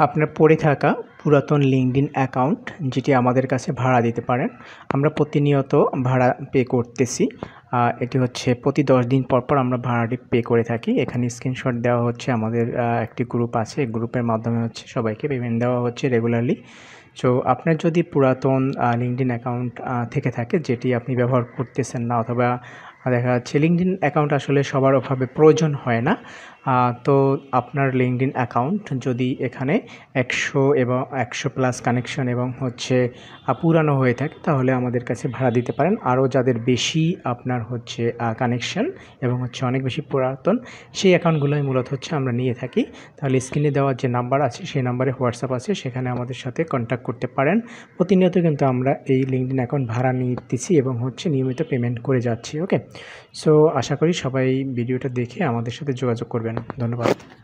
আপনার পড়ে থাকা পুরাতন লিঙ্কডইন অ্যাকাউন্ট যেটি আমাদের কাছে ভাড়া দিতে পারেন। আমরা প্রতিনিয়ত ভাড়া পে করতেছি। এটি হচ্ছে প্রতি 10 দিন পর পর আমরা ভাড়াটি পে করে থাকি। এখানে স্ক্রিনশট দেওয়া হচ্ছে, আমাদের একটি গ্রুপ আছে, এই গ্রুপের মাধ্যমে হচ্ছে সবাইকে পেমেন্ট দেওয়া হচ্ছে রেগুলারলি। সো আপনার যদি পুরাতন লিঙ্কডইন অ্যাকাউন্ট থেকে থাকে যেটি আপনি ব্যবহার করতেছেন না, অথবা দেখা যাচ্ছে লিঙ্কডইন অ্যাকাউন্ট আসলে সবার ওভাবে প্রয়োজন হয় না, তো আপনার লিঙ্কডইন অ্যাকাউন্ট যদি এখানে 100 এবং 100 প্লাস কানেকশন এবং হচ্ছে পুরানো হয়ে থাকে, তাহলে আমাদের কাছে ভাড়া দিতে পারেন। আরও যাদের বেশি আপনার হচ্ছে কানেকশন এবং হচ্ছে অনেক বেশি পুরাতন, সেই অ্যাকাউন্টগুলোই মূলত হচ্ছে আমরা নিয়ে থাকি। তাহলে স্ক্রিনে দেওয়া যে নাম্বার আছে সেই নাম্বারে হোয়াটসঅ্যাপ আছে, সেখানে আমাদের সাথে কন্ট্যাক্ট করতে পারেন। প্রতিনিয়ত কিন্তু আমরা এই লিঙ্কডইন অ্যাকাউন্ট ভাড়া নিতেছি এবং হচ্ছে নিয়মিত পেমেন্ট করে যাচ্ছি। ওকে, সো আশা করি সবাই ভিডিওটা দেখে আমাদের সাথে যোগাযোগ করবেন। ধন্যবাদ।